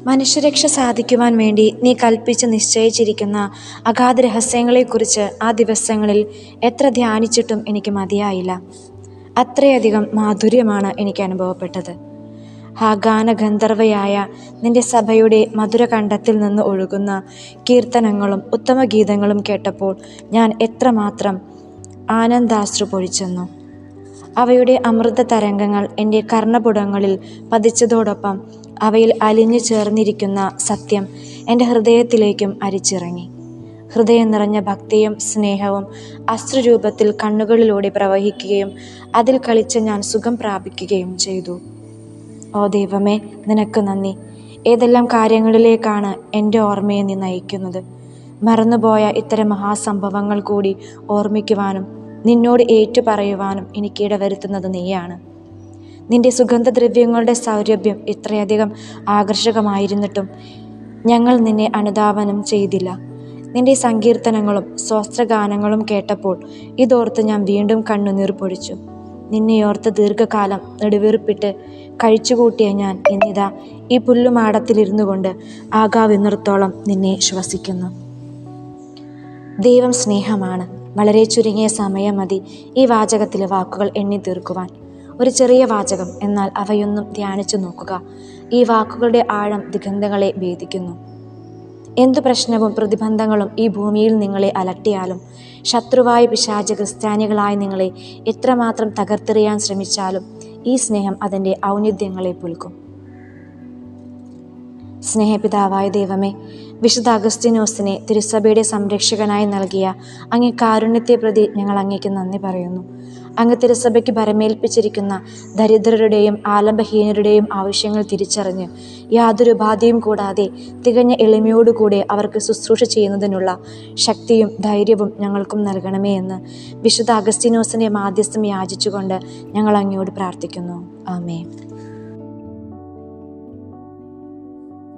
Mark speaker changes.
Speaker 1: മനുഷ്യരക്ഷ സാധിക്കുവാൻ വേണ്ടി നീ കൽപ്പിച്ച് നിശ്ചയിച്ചിരിക്കുന്ന അഗാധ രഹസ്യങ്ങളെക്കുറിച്ച് ആ ദിവസങ്ങളിൽ എത്ര ധ്യാനിച്ചിട്ടും എനിക്ക് മതിയായില്ല. അത്രയധികം മാധുര്യമാണ് എനിക്ക് അനുഭവപ്പെട്ടത്. ആ ഗാനഗന്ധർവയായ നിന്റെ സഭയുടെ മധുരകണ്ഠത്തിൽ നിന്ന് ഒഴുകുന്ന കീർത്തനങ്ങളും ഉത്തമഗീതങ്ങളും കേട്ടപ്പോൾ ഞാൻ എത്രമാത്രം ആനന്ദാശ്രു പൊഴിച്ചെന്നു. അവയുടെ അമൃത തരംഗങ്ങൾ എൻ്റെ കർണപുടങ്ങളിൽ പതിച്ചതോടൊപ്പം അവയിൽ അലിഞ്ഞു ചേർന്നിരിക്കുന്ന സത്യം എൻ്റെ ഹൃദയത്തിലേക്കും അരിച്ചിറങ്ങി. ഹൃദയം നിറഞ്ഞ ഭക്തിയും സ്നേഹവും അശ്രുരൂപത്തിൽ കണ്ണുകളിലൂടെ പ്രവഹിക്കുകയും അതിൽ കളിച്ച് ഞാൻ സുഖം പ്രാപിക്കുകയും ചെയ്തു. ഓ ദൈവമേ, നിനക്ക് നന്ദി. ഏതെല്ലാം കാര്യങ്ങളിലേക്കാണ് എൻ്റെ ഓർമ്മയെ നീ നയിക്കുന്നത്. മറന്നുപോയ ഇത്തരം മഹാസംഭവങ്ങൾ കൂടി ഓർമ്മിക്കുവാനും നിന്നോട് ഏറ്റുപറയുവാനും എനിക്കിട വരുത്തുന്നത് നീയാണ്. നിന്റെ സുഗന്ധദ്രവ്യങ്ങളുടെ സൗരഭ്യം ഇത്രയധികം ആകർഷകമായിരുന്നിട്ടും ഞങ്ങൾ നിന്നെ അനുധാവനം ചെയ്തില്ല. നിന്റെ സങ്കീർത്തനങ്ങളും സ്വസ്ത്രഗാനങ്ങളും കേട്ടപ്പോൾ ഇതോർത്ത് ഞാൻ വീണ്ടും കണ്ണുനീർ പൊഴിച്ചു. നിന്നെയോർത്ത് ദീർഘകാലം നെടുവീർപ്പിട്ട് കഴിച്ചുകൂട്ടിയ ഞാൻ ഇന്നിതാ ഈ പുല്ലുമാടത്തിലിരുന്നു കൊണ്ട് ആകാവുന്നിടത്തോളം നിന്നെ ശ്വസിക്കുന്നു. ദൈവം സ്നേഹമാണ്. വളരെ ചുരുങ്ങിയ സമയം മതി ഈ വാചകത്തിലെ വാക്കുകൾ എണ്ണി തീർക്കുവാൻ. ഒരു ചെറിയ വാചകം, എന്നാൽ അവയൊന്നും ധ്യാനിച്ചു നോക്കുക. ഈ വാക്കുകളുടെ ആഴം ദിഗന്ധങ്ങളെ ഭേദിക്കുന്നു. എന്തു പ്രശ്നവും പ്രതിബന്ധങ്ങളും ഈ ഭൂമിയിൽ നിങ്ങളെ അലട്ടിയാലും, ശത്രുവായ പിശാച് ക്രിസ്ത്യാനികളായ നിങ്ങളെ എത്രമാത്രം തകർത്തെറിയാൻ ശ്രമിച്ചാലും ഈ സ്നേഹം അതിൻ്റെ ഔന്നത്യങ്ങളെ പുൽക്കും. സ്നേഹപിതാവായ ദൈവമേ, വിശുദ്ധ അഗസ്തീനോസിനെ തിരുസഭയുടെ സംരക്ഷകനായി നൽകിയ അങ്ങേ കാരുണ്യത്തെ പ്രതി ഞങ്ങൾ അങ്ങേക്ക് നന്ദി പറയുന്നു. അങ്ങ് തിരുസഭയ്ക്ക് ഭരമേൽപ്പിച്ചിരിക്കുന്ന ദരിദ്രരുടെയും ആലംബഹീനരുടെയും ആവശ്യങ്ങൾ തിരിച്ചറിഞ്ഞ് യാതൊരു ഉപാധിയും കൂടാതെ തികഞ്ഞ എളിമയോടുകൂടെ അവർക്ക് ശുശ്രൂഷ ചെയ്യുന്നതിനുള്ള ശക്തിയും ധൈര്യവും ഞങ്ങൾക്കും നൽകണമേ എന്ന് വിശുദ്ധ അഗസ്തീനോസിൻ്റെ മാധ്യസ്ഥം യാചിച്ചുകൊണ്ട് ഞങ്ങൾ അങ്ങയോട് പ്രാർത്ഥിക്കുന്നു. ആമേൻ.